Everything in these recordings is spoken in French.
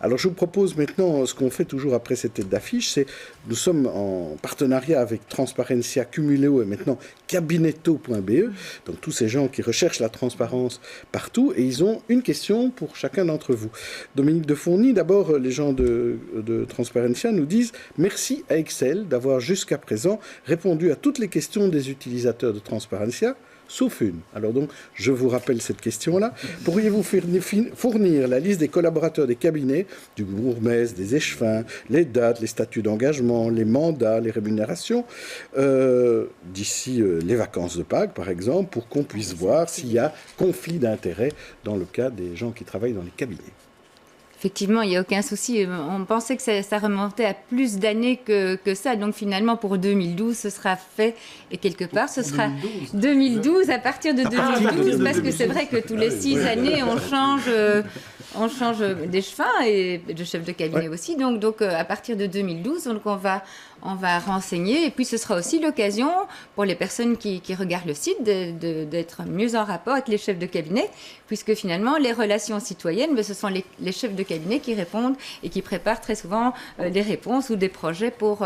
Alors je vous propose maintenant, ce qu'on fait toujours après cette tête d'affiche, c'est nous sommes en partenariat avec Transparencia Cumuleo et maintenant Cabineto.be, donc tous ces gens qui recherchent la transparence partout, et ils ont une question pour chacun d'entre vous. Dominique de Fourny, d'abord, les gens de Transparencia nous disent « Merci à Excel d'avoir jusqu'à présent répondu à toutes les questions des utilisateurs de Transparencia, sauf une. » Alors donc, je vous rappelle cette question-là. Pourriez-vous fournir la liste des collaborateurs des cabinets, du bourgmestre, des échevins, les dates, les statuts d'engagement, les mandats, les rémunérations, d'ici les vacances de Pâques, par exemple, pour qu'on puisse voir s'il y a conflit d'intérêts dans le cas des gens qui travaillent dans les cabinets. Effectivement, il n'y a aucun souci. On pensait que ça remontait à plus d'années que ça. Donc finalement, pour 2012, ce sera fait. Et quelque part, ce sera 2012, à partir de 2012, parce que c'est vrai que tous les 6 années, on change d'échevin et de chef de cabinet aussi. Donc à partir de 2012, donc on va renseigner. Et puis ce sera aussi l'occasion pour les personnes qui regardent le site d'être mieux en rapport avec les chefs de cabinet, puisque finalement, les relations citoyennes, ce sont les chefs de cabinet qui répondent et qui préparent très souvent des réponses ou des projets pour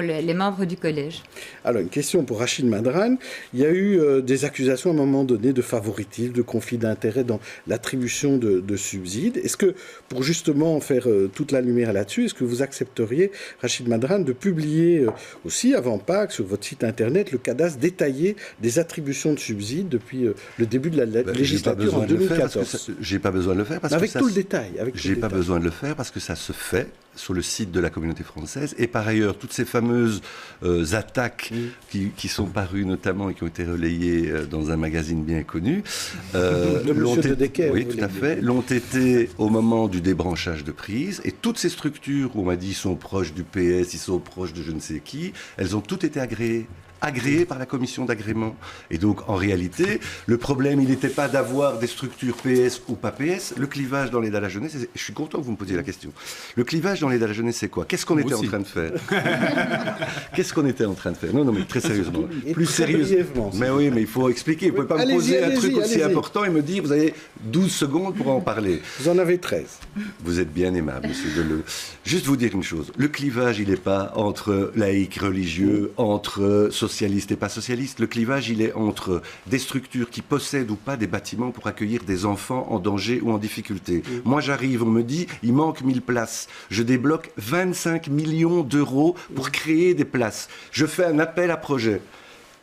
les membres du collège. Alors, une question pour Rachid Madran. Il y a eu des accusations à un moment donné de favoritisme, de conflit d'intérêts dans l'attribution de subsides. Est-ce que, pour justement faire toute la lumière là-dessus, est-ce que vous accepteriez, Rachid Madran, de publier aussi, avant Pâques, sur votre site internet, le cadastre détaillé des attributions de subsides depuis le début de la législature en 2014? J'ai pas besoin de le faire parce avec que tout le détail. J'ai pas besoin de le faire parce que ça se fait sur le site de la communauté française. Et par ailleurs, toutes ces fameuses attaques qui sont parues notamment et qui ont été relayées dans un magazine bien connu, oui, tout à fait, l'ont été au moment du débranchage de prise. Et toutes ces structures où on m'a dit ils sont proches du PS, ils sont proches de je ne sais qui, elles ont toutes été agréées par la commission d'agrément. Et donc, en réalité, le problème, il n'était pas d'avoir des structures PS ou pas PS. Le clivage dans l'aide à la jeunesse, je suis content que vous me posiez la question. Le clivage dans l'aide à la jeunesse, c'est quoi? Qu'est-ce qu'on était en train de faire? Qu'est-ce qu'on était en train de faire? Non, mais très sérieusement. Plus sérieusement. Mais oui, mais il faut expliquer. Vous ne pouvez pas me poser un truc aussi important et me dire, vous avez 12 secondes pour en parler. Vous en avez 13. Vous êtes bien aimable, monsieur Deleu. Juste vous dire une chose. Le clivage, il n'est pas entre laïcs, religieux, entre socialiste et pas socialiste. Le clivage, il est entre des structures qui possèdent ou pas des bâtiments pour accueillir des enfants en danger ou en difficulté. Moi, j'arrive, on me dit, il manque 1000 places. Je débloque 25 millions d'euros pour créer des places. Je fais un appel à projet.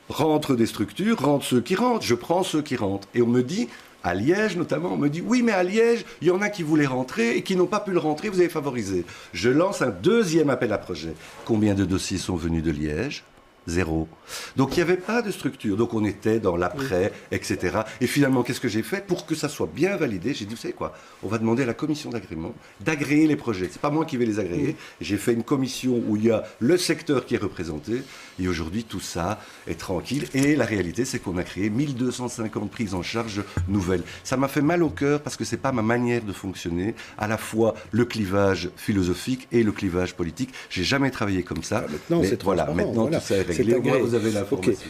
Rentrent des structures, rentrent ceux qui rentrent. Je prends ceux qui rentrent. Et on me dit, à Liège notamment, on me dit, oui, mais à Liège, il y en a qui voulaient rentrer et qui n'ont pas pu le rentrer, vous avez favorisé. Je lance un deuxième appel à projet. Combien de dossiers sont venus de Liège? 0. Donc il n'y avait pas de structure. Donc on était dans l'après, etc. Et finalement, qu'est-ce que j'ai fait? Pour que ça soit bien validé, j'ai dit, vous savez quoi? On va demander à la commission d'agrément d'agréer les projets. C'est pas moi qui vais les agréer. J'ai fait une commission où il y a le secteur qui est représenté. Et aujourd'hui, tout ça est tranquille. Et la réalité, c'est qu'on a créé 1250 prises en charge nouvelles. Ça m'a fait mal au cœur parce que c'est pas ma manière de fonctionner. À la fois le clivage philosophique et le clivage politique. J'ai jamais travaillé comme ça. Maintenant, c'est voilà. Maintenant, tout ça est réglé. Moi, vous avez l'information. Okay.